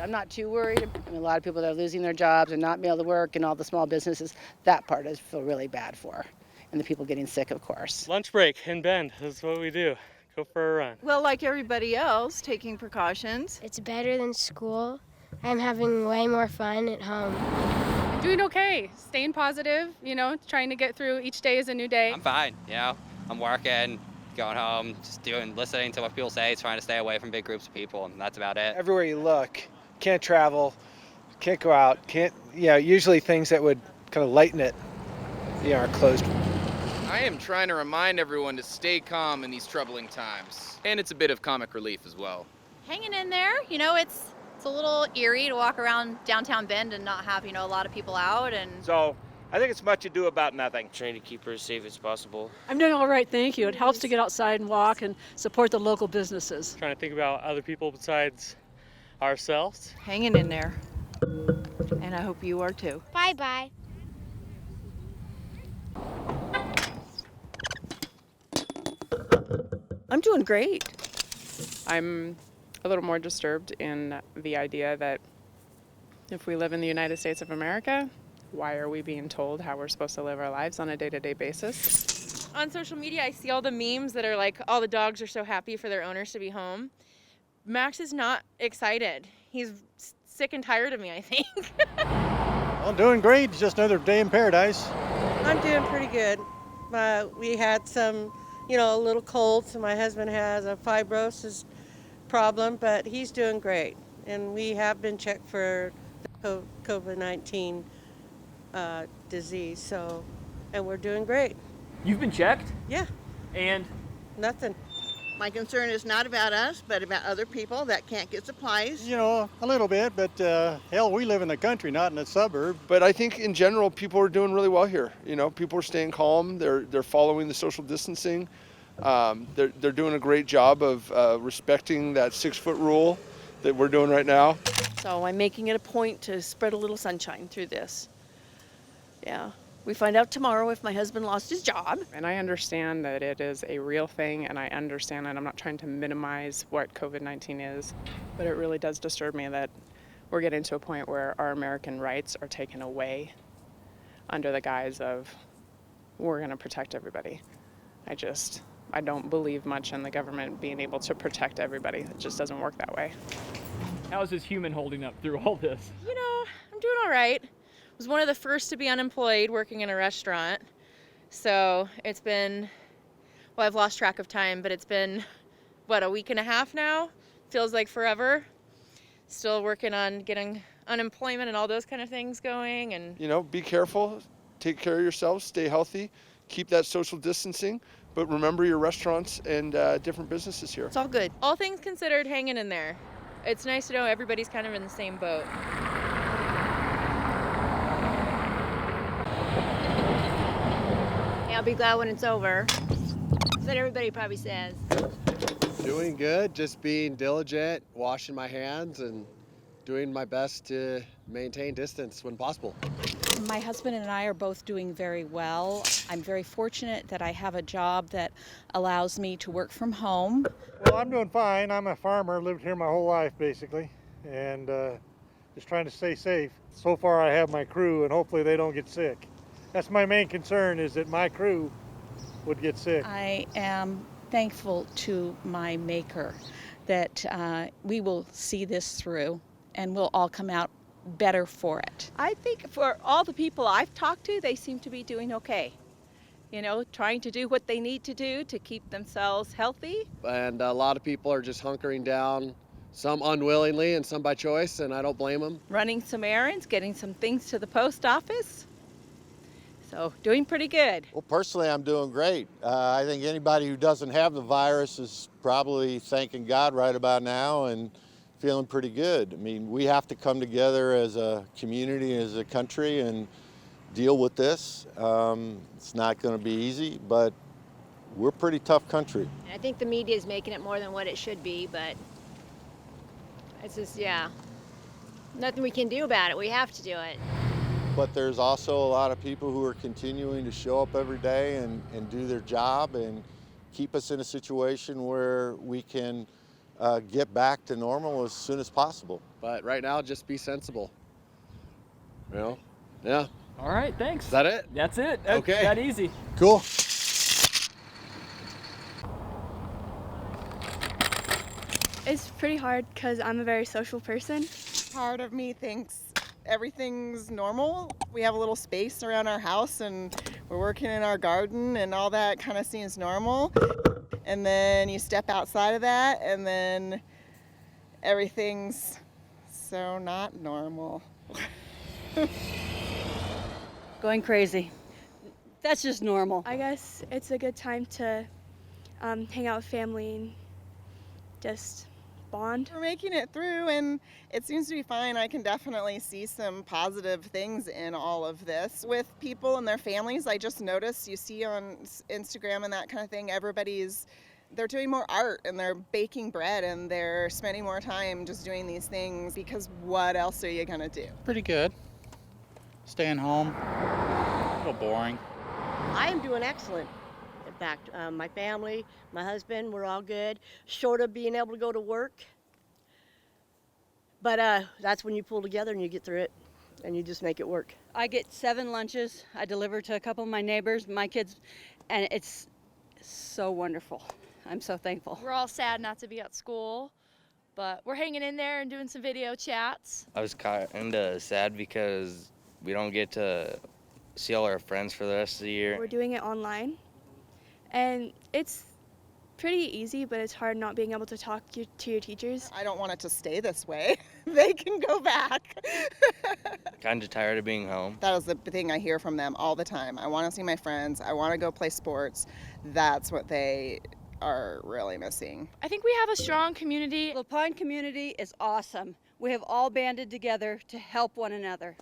I'm not too worried. I mean, a lot of people that are losing their jobs and not being able to work and all the small businesses, that part I feel really bad for. And the people getting sick, of course. Lunch break in Bend is what we do. Go for a run. Well, like everybody else, taking precautions. It's better than school. I'm having way more fun at home. I'm doing okay, staying positive, trying to get through each day is a new day. I'm fine, I'm working, going home, just listening to what people say, trying to stay away from big groups of people, and that's about it. Everywhere you look, can't travel, can't go out, usually things that would kind of lighten it, are closed. I am trying to remind everyone to stay calm in these troubling times. And it's a bit of comic relief as well. Hanging in there, it's a little eerie to walk around downtown Bend and not have, a lot of people out. And so I think it's much ado about nothing. Trying to keep her as safe as possible. I'm doing all right, thank you. It helps to get outside and walk and support the local businesses. Trying to think about other people besides ourselves. Hanging in there. And I hope you are too. Bye-bye. I'm doing great. I'm a little more disturbed in the idea that if we live in the United States of America, why are we being told how we're supposed to live our lives on a day-to-day basis? On social media, I see all the memes that are like, all the dogs are so happy for their owners to be home. Max is not excited. He's sick and tired of me, I think. I'm doing great. It's just another day in paradise. I'm doing pretty good. We had some, a little cold, so my husband has a fibrosis problem, but he's doing great. And we have been checked for the COVID-19 disease, and we're doing great. You've been checked? Yeah. And? Nothing. My concern is not about us, but about other people that can't get supplies. A little bit, but hell, we live in the country, not in a suburb. But I think in general, people are doing really well here. People are staying calm. They're following the social distancing. They're doing a great job of respecting that 6-foot rule that we're doing right now. So I'm making it a point to spread a little sunshine through this. Yeah. We find out tomorrow if my husband lost his job. And I understand that it is a real thing, and I understand that I'm not trying to minimize what COVID-19 is, but it really does disturb me that we're getting to a point where our American rights are taken away under the guise of we're going to protect everybody. I don't believe much in the government being able to protect everybody. It just doesn't work that way. How is this human holding up through all this? I'm doing all right. I was one of the first to be unemployed working in a restaurant. So it's been, I've lost track of time, but it's been, a week and a half now? Feels like forever. Still working on getting unemployment and all those kind of things going. And be careful, take care of yourselves, stay healthy, keep that social distancing, but remember your restaurants and different businesses here. It's all good. All things considered, hanging in there. It's nice to know everybody's kind of in the same boat. I'll be glad when it's over. That's what everybody probably says. Doing good, just being diligent, washing my hands, and doing my best to maintain distance when possible. My husband and I are both doing very well. I'm very fortunate that I have a job that allows me to work from home. Well, I'm doing fine. I'm a farmer, lived here my whole life basically, and just trying to stay safe. So far I have my crew, and hopefully they don't get sick. That's my main concern, is that my crew would get sick. I am thankful to my maker that we will see this through and we'll all come out better for it. I think for all the people I've talked to, they seem to be doing okay. Trying to do what they need to do to keep themselves healthy. And a lot of people are just hunkering down, some unwillingly and some by choice, and I don't blame them. Running some errands, getting some things to the post office. So doing pretty good. Well, personally, I'm doing great. I think anybody who doesn't have the virus is probably thanking God right about now and feeling pretty good. I mean, we have to come together as a community, as a country, and deal with this. It's not going to be easy, but we're a pretty tough country. I think the media is making it more than what it should be, but it's just, nothing we can do about it. We have to do it. But there's also a lot of people who are continuing to show up every day and do their job and keep us in a situation where we can get back to normal as soon as possible. But right now, just be sensible. You know? Yeah. All right, thanks. Is that it? That's it. Okay. That easy. Cool. It's pretty hard because I'm a very social person. Part of me thinks everything's normal. We have a little space around our house and we're working in our garden and all that kind of seems normal. And then you step outside of that and then everything's so not normal. Going crazy. That's just normal. I guess it's a good time to hang out with family and just bond. We're making it through and it seems to be fine. I can definitely see some positive things in all of this. With people and their families, I just noticed, you see on Instagram and that kind of thing, they're doing more art and they're baking bread and they're spending more time just doing these things because what else are you gonna do? Pretty good. Staying home. A little boring. I am doing excellent. In fact, my family, my husband, we're all good. Short of being able to go to work. But that's when you pull together and you get through it and you just make it work. I get 7 lunches. I deliver to a couple of my neighbors, my kids, and it's so wonderful. I'm so thankful. We're all sad not to be at school, but we're hanging in there and doing some video chats. I was kind of sad because we don't get to see all our friends for the rest of the year. We're doing it online, and it's pretty easy, but it's hard not being able to talk to your teachers. I don't want it to stay this way. They can go back. Kind of tired of being home. That is the thing I hear from them all the time. I want to see my friends. I want to go play sports. That's what they are really missing. I think we have a strong community. La Pine community is awesome. We have all banded together to help one another.